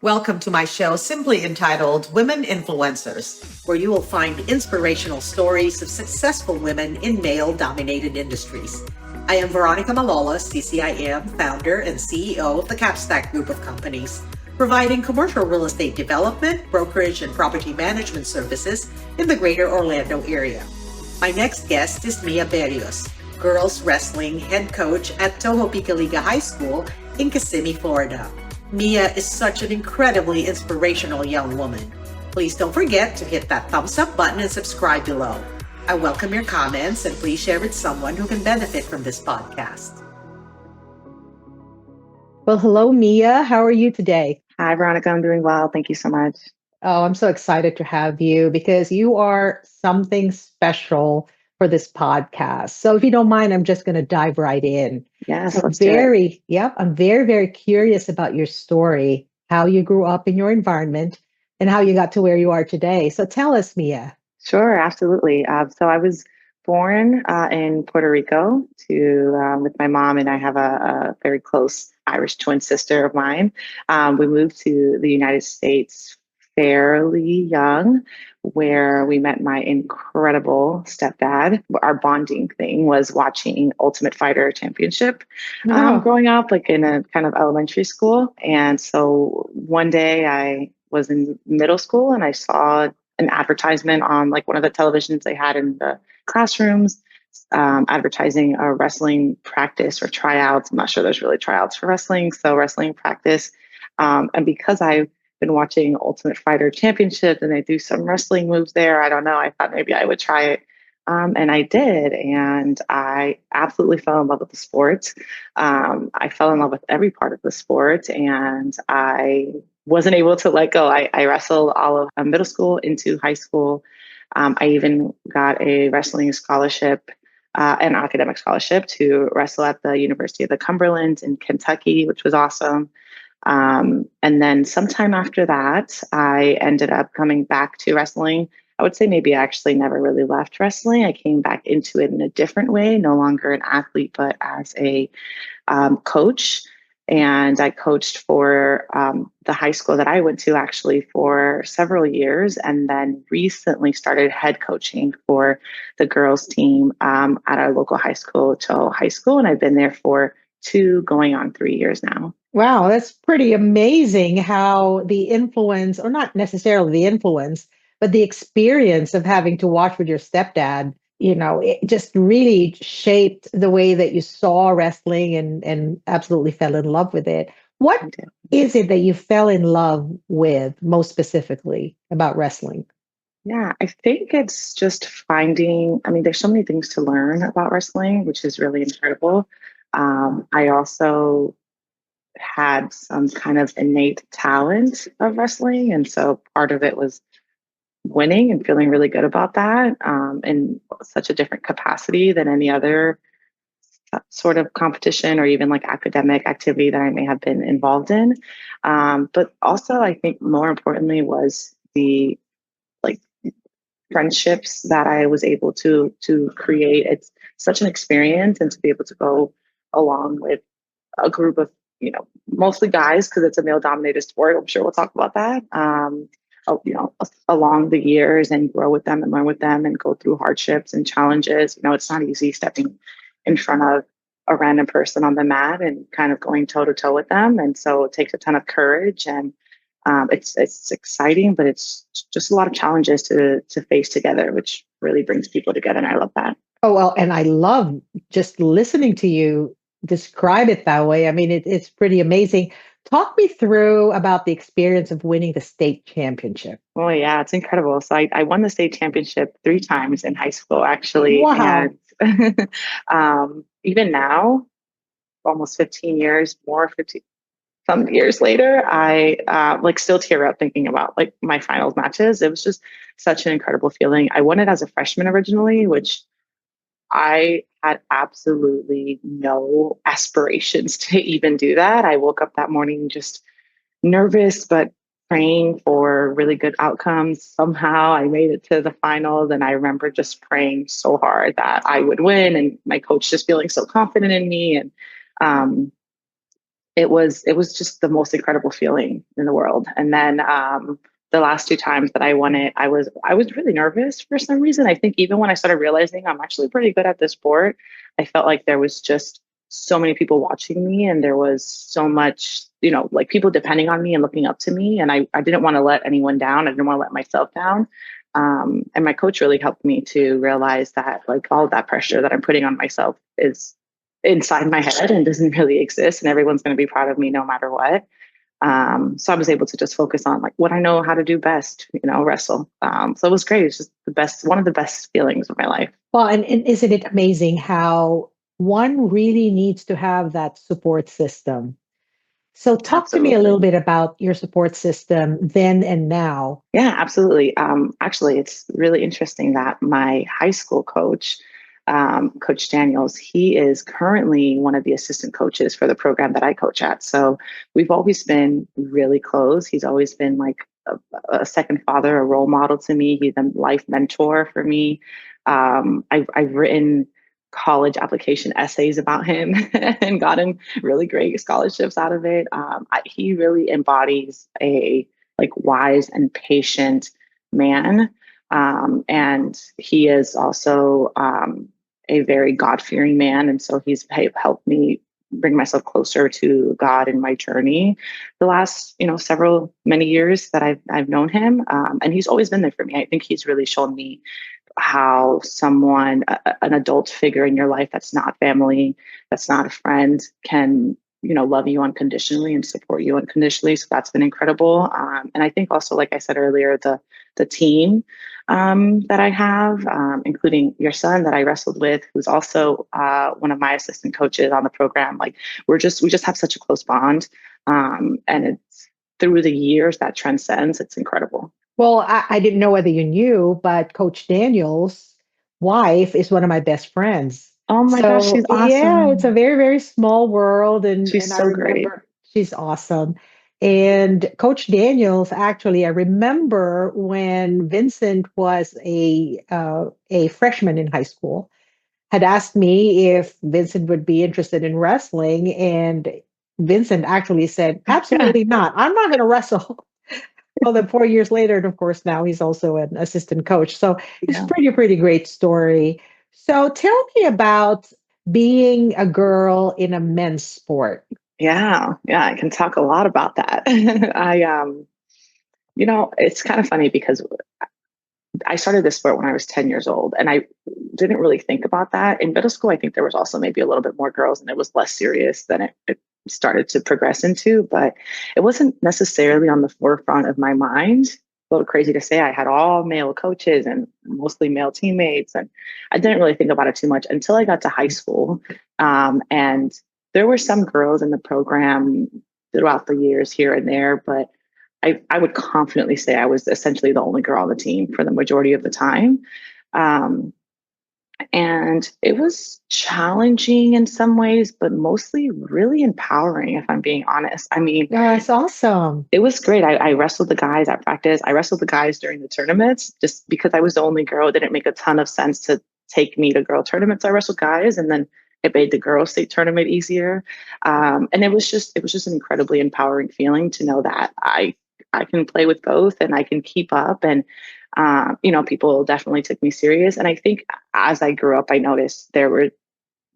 Welcome to my show, simply entitled Women Influencers, where you will find inspirational stories of successful women in male-dominated industries. I am Veronica Malolos, CCIM, founder and CEO of the Capstack Group of companies, providing commercial real estate development, brokerage, and property management services in the greater Orlando area. My next guest is Mia-Belle Berrios, girls wrestling head coach at Tohopekaliga High School in Kissimmee, Florida. Mia is such an incredibly inspirational young woman. Please don't forget to hit that thumbs up button and subscribe below. I welcome your comments and please share with someone who can benefit from this podcast. Well, hello, Mia. How are you today? Hi, Veronica. I'm doing well. Thank you so much. Oh, I'm so excited to have you because you are something special for this podcast. So if you don't mind, I'm just going to dive right in. Yes, So let's do it. I'm very curious about your story, how you grew up in your environment and how you got to where you are today. So tell us, Mia. Sure, absolutely. So I was born in Puerto Rico with my mom, and I have a very close Irish twin sister of mine. We moved to the United States fairly young, where we met my incredible stepdad. Our bonding thing was watching Ultimate Fighter Championship Wow. growing up, like in a kind of elementary school. And so one day I was in middle school and I saw an advertisement on like one of the televisions they had in the classrooms, advertising a wrestling practice or tryouts. I'm not sure there's really tryouts for wrestling, so wrestling practice. And because I've been watching Ultimate Fighter Championship and they do some wrestling moves there, I don't know, I thought maybe I would try it. And I did, and I absolutely fell in love with the sport. I fell in love with every part of the sport, and I wasn't able to let go. I wrestled all of middle school into high school. I even got a wrestling scholarship, an academic scholarship to wrestle at the University of the Cumberlands in Kentucky, which was awesome. And then sometime after that, I ended up coming back to wrestling. I would say maybe I actually never really left wrestling. I came back into it in a different way, no longer an athlete, but as a coach. And I coached for the high school that I went to actually for several years, and then recently started head coaching for the girls team at our local high school, Toho High School. And I've been there for going on 3 years now. Wow, that's pretty amazing how the influence, or not necessarily the influence, but the experience of having to watch with your stepdad, it just really shaped the way that you saw wrestling and absolutely fell in love with it. What is it that you fell in love with most specifically about wrestling? Yeah, I think it's just there's so many things to learn about wrestling, which is really incredible. I also had some kind of innate talent of wrestling. And so part of it was winning and feeling really good about that in such a different capacity than any other sort of competition or even like academic activity that I may have been involved in. But also, I think more importantly was the like friendships that I was able to create. It's such an experience, and to be able to go along with a group of mostly guys because it's a male dominated sport. I'm sure we'll talk about that. Along the years and grow with them and learn with them and go through hardships and challenges. It's not easy stepping in front of a random person on the mat and kind of going toe to toe with them. And so it takes a ton of courage, and it's exciting, but it's just a lot of challenges to face together, which really brings people together. And I love that. Oh, well, and I love just listening to you describe it that way. I mean, it's pretty amazing. Talk me through about the experience of winning the state championship. Oh, yeah, it's incredible. So I won the state championship 3 times in high school, actually. Wow. And even now, almost 15 years, more 50 some years later, I still tear up thinking about like my finals matches. It was just such an incredible feeling. I won it as a freshman originally, which I had absolutely no aspirations to even do that. I woke up that morning just nervous, but praying for really good outcomes. Somehow I made it to the finals, and I remember just praying so hard that I would win, and my coach just feeling so confident in me. And it was just the most incredible feeling in the world. And then the last two times that I won it, I was really nervous for some reason. I think even when I started realizing I'm actually pretty good at this sport, I felt like there was just so many people watching me, and there was so much, like people depending on me and looking up to me. And I didn't want to let anyone down. I didn't want to let myself down. And my coach really helped me to realize that like all of that pressure that I'm putting on myself is inside my head and doesn't really exist, and everyone's going to be proud of me no matter what. So I was able to just focus on like what I know how to do best, wrestle. So it was great. It's just one of the best feelings of my life. Well, and isn't it amazing how one really needs to have that support system? So, talk to me a little Absolutely. bit about your support system then and now. Yeah, absolutely. Actually, it's really interesting that my high school coach, Coach Daniels, he is currently one of the assistant coaches for the program that I coach at. So we've always been really close. He's always been like a second father, a role model to me. He's a life mentor for me. I've written college application essays about him and gotten really great scholarships out of it. He really embodies a like wise and patient man. And he is also a very God-fearing man. And so he's helped me bring myself closer to God in my journey the last, many years that I've known him. And he's always been there for me. I think he's really shown me how an adult figure in your life that's not family, that's not a friend, can love you unconditionally and support you unconditionally. So that's been incredible. And I think also, like I said earlier, the team that I have, including your son that I wrestled with, who's also one of my assistant coaches on the program. Like we just have such a close bond, and it's through the years that transcends. It's incredible. Well, I didn't know whether you knew, but Coach Daniel's wife is one of my best friends. Oh my gosh, So she's yeah, it's a awesome. very, very small world. And She's I so great. remember she's awesome. And Coach Daniels, actually, I remember when Vincent was a freshman in high school, had asked me if Vincent would be interested in wrestling. And Vincent actually said, Yeah, absolutely not. I'm not going to wrestle. Well, then 4 years later, and of course, now he's also an assistant coach. So it's a yeah, pretty, pretty great story. So tell me about being a girl in a men's sport. yeah. I can talk a lot about that. It's kind of funny because I started this sport when I was 10 years old, and I didn't really think about that. In middle school, I think there was also maybe a little bit more girls, and it was less serious than it started to progress into, but it wasn't necessarily on the forefront of my mind. A little crazy to say, I had all male coaches and mostly male teammates, and I didn't really think about it too much until I got to high school. And there were some girls in the program throughout the years here and there, but I would confidently say I was essentially the only girl on the team for the majority of the time. Um, and it was challenging in some ways, but mostly really empowering, if I'm being honest. I mean, That's awesome. it was great. I wrestled the guys at practice. I wrestled the guys during the tournaments just because I was the only girl. It didn't make a ton of sense to take me to girl tournaments. I wrestled guys, and then it made the girls state tournament easier. And it was just an incredibly empowering feeling to know that I can play with both and I can keep up. And people definitely took me serious. And I think as I grew up, I noticed there were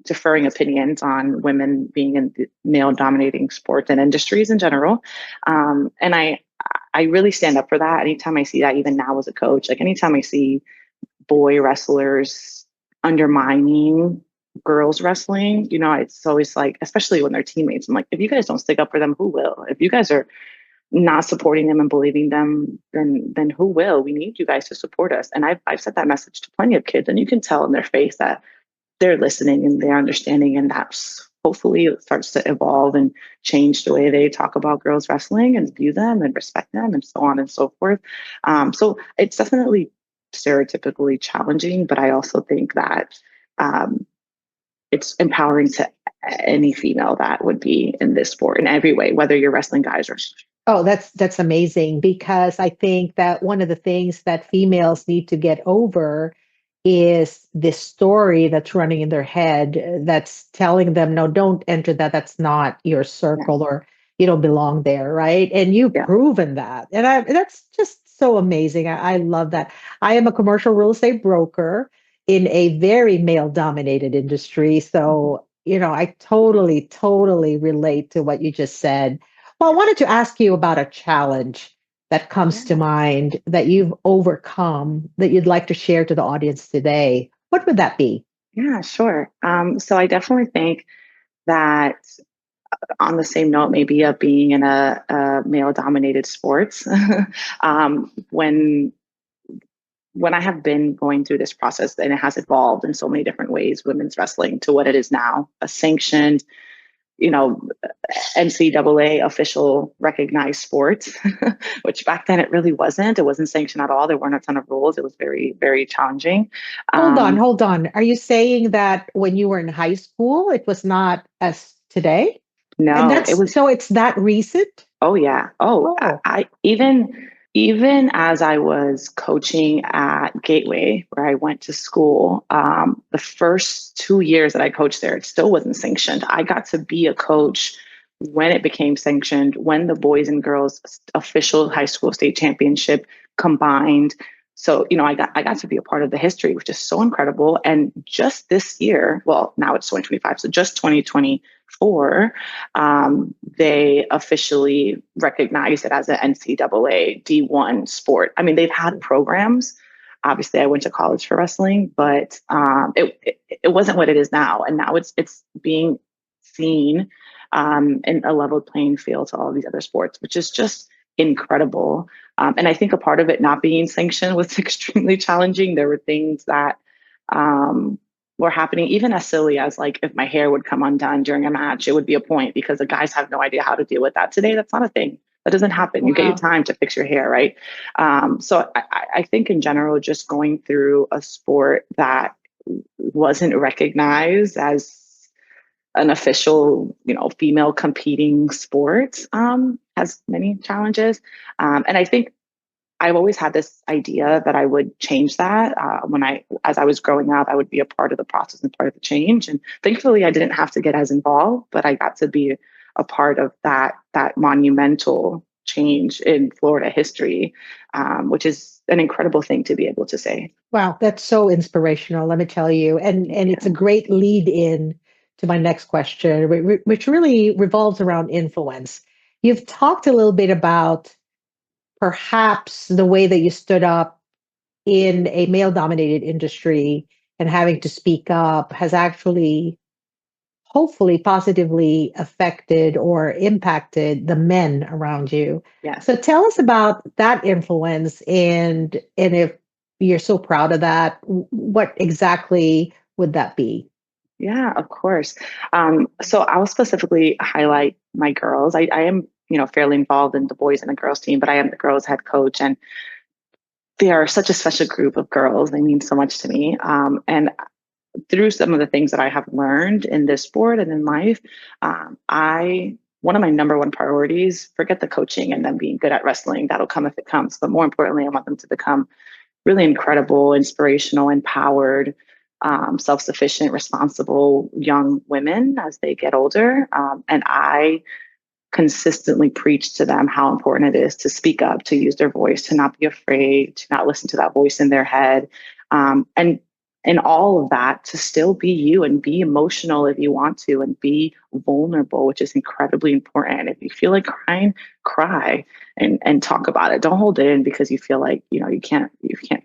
differing opinions on women being in the male dominating sports and industries in general. And I really stand up for that anytime I see that, even now as a coach. Like anytime I see boy wrestlers undermining girls wrestling, it's always like, especially when they're teammates, I'm like, if you guys don't stick up for them, who will? If you guys are not supporting them and believing them, then who will? We need you guys to support us. And I've said that message to plenty of kids, and you can tell in their face that they're listening and they're understanding, and that's hopefully it starts to evolve and change the way they talk about girls wrestling and view them and respect them and so on and so forth. So it's definitely stereotypically challenging, but I also think that um, it's empowering to any female that would be in this sport in every way, whether you're wrestling guys or Oh, that's amazing because I think that one of the things that females need to get over is this story that's running in their head that's telling them, no, don't enter that. That's not your Yeah. circle, or you don't belong there, right? And you've Yeah. proven that. And that's just so amazing. I love that. I am a commercial real estate broker in a very male dominated industry. Mhm. So, I totally relate to what you just said. Well, I wanted to ask you about a challenge that comes to Yeah. mind that you've overcome that you'd like to share to the audience today, what would that be? Yeah, sure. So I definitely think that on the same note, maybe of being in a male dominated sports, when I have been going through this process and it has evolved in so many different ways, women's wrestling to what it is now, a sanctioned, you know, NCAA official recognized sport, which back then it really wasn't. It wasn't sanctioned at all. There weren't a ton of rules. It was very, very challenging. Hold on, Um, hold on. Are you saying that when you were in high school, it was not as today? And no, it that's was. so it's that recent? Oh yeah. Oh, Oh, I even as I was coaching at Gateway, where I went to school, the first 2 years that I coached there, it still wasn't sanctioned. I got to be a coach when it became sanctioned, when the boys and girls official high school state championship combined. So, I got to be a part of the history, which is so incredible. And just this year, well, now it's 2025, so just 2024, they officially recognize it as an NCAA D1 sport. I mean, they've had programs. Obviously, I went to college for wrestling, but it wasn't what it is now. And now it's being seen in a level playing field to all these other sports, which is just incredible. And I think a part of it not being sanctioned was extremely challenging. There were things that um, were happening, even as silly as like if my hair would come undone during a match, it would be a point because the guys have no idea how to deal with that. Today, that's not a thing. That doesn't happen. You get your wow. time to fix your hair, right? So I think in general, just going through a sport that wasn't recognized as an official, female competing sport has many challenges. And I think I've always had this idea that I would change that as I was growing up, I would be a part of the process and part of the change. And thankfully, I didn't have to get as involved, but I got to be a part of that monumental change in Florida history, which is an incredible thing to be able to say. Wow, that's so inspirational, let me tell you. And it's a Yeah. great lead in to my next question, which really revolves around influence. You've talked a little bit about perhaps the way that you stood up in a male dominated industry and having to speak up has actually hopefully positively affected or impacted the men around you. Yes. So tell us about that influence, and if you're so proud of that, what exactly would that be? Yeah, of course. So I'll specifically highlight my girls. I am, fairly involved in the boys and the girls team, but I am the girls head coach, and they are such a special group of girls. They mean so much to me. And through some of the things that I have learned in this sport and in life, I one of my number one priorities, forget the coaching and them being good at wrestling. That'll come if it comes. But more importantly, I want them to become really incredible, inspirational, empowered, self-sufficient, responsible young women as they get older. And I consistently preach to them how important it is to speak up, to use their voice, to not be afraid, to not listen to that voice in their head. And in all of that, to still be you and be emotional if you want to and be vulnerable, which is incredibly important. If you feel like crying, cry and talk about it. Don't hold it in because you feel like, you can't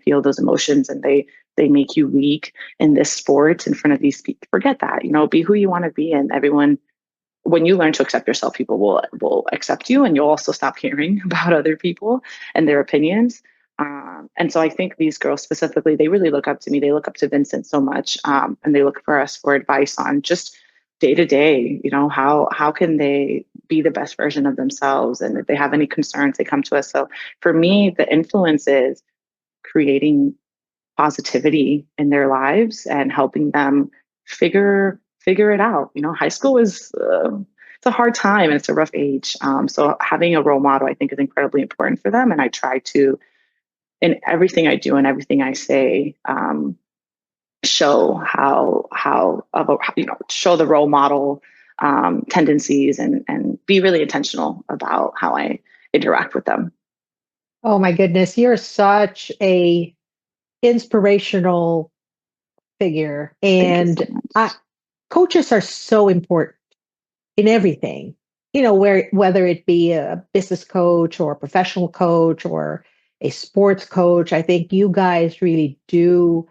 feel those emotions and they make you weak in this sport in front of these people. Forget that, be who you want to be, and everyone, when you learn to accept yourself, people will accept you, and you'll also stop hearing about other people and their opinions. And so I think these girls specifically, they really look up to me. They look up to Vincent so much, and they look for us for advice on just day to day. How can they be the best version of themselves? And if they have any concerns, they come to us. So for me, the influence is creating positivity in their lives and helping them figure it out. High school is it's a hard time and it's a rough age. So having a role model, I think, is incredibly important for them. And I try to, in everything I do and everything I say, show show the role model tendencies and be really intentional about how I interact with them. Oh my goodness, you're such a inspirational figure, Thank you so and much. coaches are so important in everything. Whether it be a business coach or a professional coach or a sports coach, I think you guys really do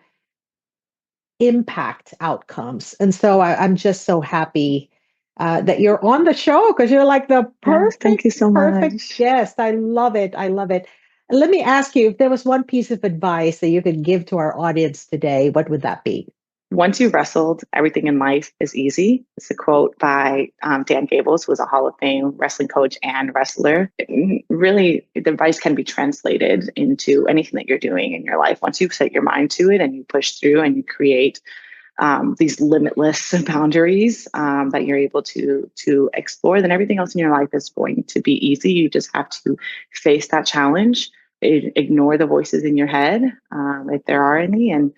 impact outcomes. And so I'm just so happy that you're on the show because you're like the Yes, thank you so perfect much. guest. I love it. I love it. Let me ask you if there was one piece of advice that you could give to our audience today, what would that be? Once you've wrestled, everything in life is easy. It's a quote by Dan Gables, who was a Hall of Fame wrestling coach and wrestler. Really, the advice can be translated into anything that you're doing in your life. Once you set your mind to it and you push through and you create these limitless boundaries that you're able to explore, then everything else in your life is going to be easy. You just have to face that challenge, ignore the voices in your head, if there are any, and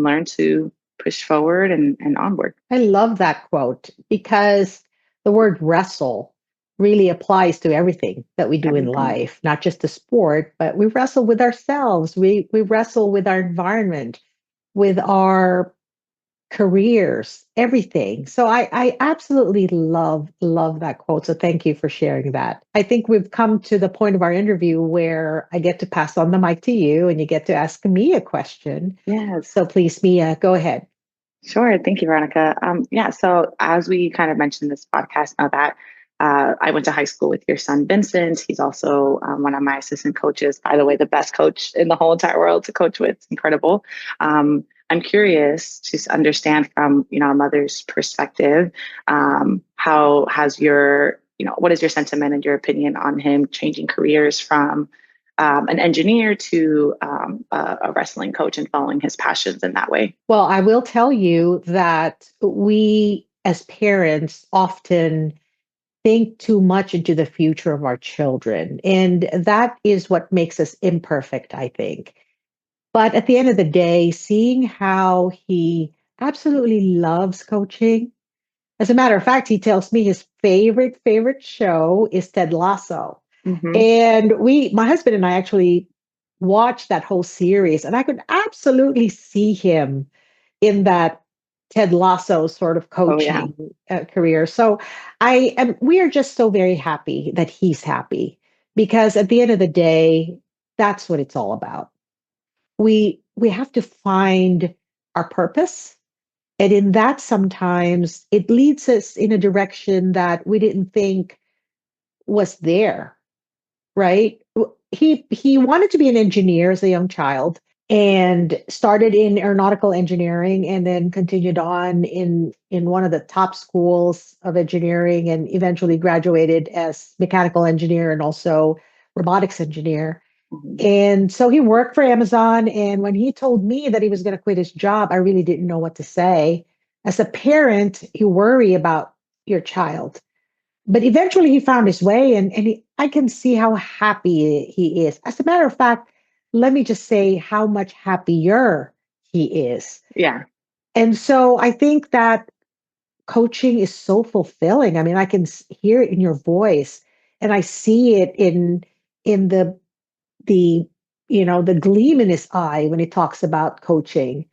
learn to push forward and onward. I love that quote because the word wrestle really applies to everything that we do in Everything. life, not just the sport, but we wrestle with ourselves. We wrestle with our environment, with our careers, everything. So I absolutely love that quote. So thank you for sharing that. I think we've come to the point of our interview where I get to pass on the mic to you and you get to ask me a question. Yes. So please, Mia, go ahead. Sure. Thank you, Veronica. Yeah. So as we kind of mentioned this podcast, now that I went to high school with your son, Vincent. He's also one of my assistant coaches. By the way, the best coach in the whole entire world to coach with. It's incredible. I'm curious to understand from a mother's perspective, how has what is your sentiment and your opinion on him changing careers from an engineer to a wrestling coach and following his passions in that way? Well, I will tell you that we as parents often think too much into the future of our children. And that is what makes us imperfect, I think. But at the end of the day, seeing how he absolutely loves coaching. As a matter of fact, he tells me his favorite show is Ted Lasso. Hmm. And my husband and I actually watched that whole series, and I could absolutely see him in that Ted Lasso sort of Oh yeah. coaching career. So we are just so very happy that he's happy because at the end of the day, that's what it's all about. We have to find our purpose. And in that, sometimes it leads us in a direction that we didn't think was there, right? He wanted to be an engineer as a young child and started in aeronautical engineering and then continued on in one of the top schools of engineering and eventually graduated as mechanical engineer and also robotics engineer. Mhm. And so he worked for Amazon. And when he told me that he was going to quit his job, I really didn't know what to say. As a parent, you worry about your child. But eventually he found his way, and I can see how happy he is. As a matter of fact, let me just say how much happier he is. Yeah. And so I think that coaching is so fulfilling. I mean, I can hear it in your voice, and I see it in the the gleam in his eye when he talks about coaching.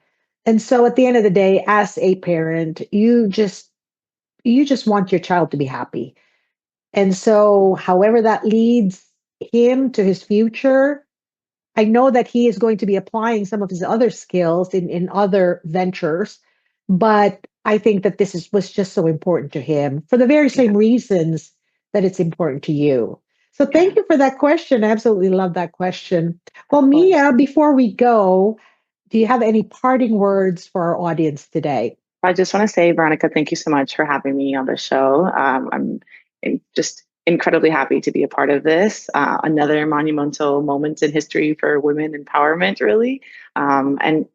And so at the end of the day, as a parent, you just want your child to be happy. And so however that leads him to his future, I know that he is going to be applying some of his other skills in other ventures, but I think that was just so important to him for the very Yeah. same reasons that it's important to you. So Yeah. thank you for that question. I absolutely love that question. Well, Of course. Mia, before we go, do you have any parting words for our audience today? I just want to say, Veronica, thank you so much for having me on the show. I'm just incredibly happy to be a part of this. Another monumental moment in history for women empowerment, really. And,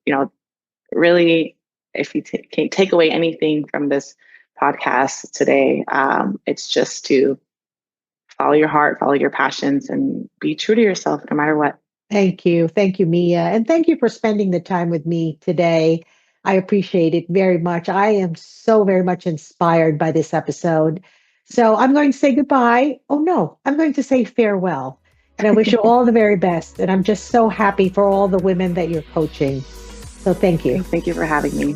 really, if you can take away anything from this podcast today, it's just to follow your heart, follow your passions, and be true to yourself no matter what. Thank you. Thank you, Mia. And thank you for spending the time with me today. I appreciate it very much. I am so very much inspired by this episode. So I'm going to say goodbye. Oh, no, I'm going to say farewell. And I wish you all the very best. And I'm just so happy for all the women that you're coaching. So thank you. Thank you for having me.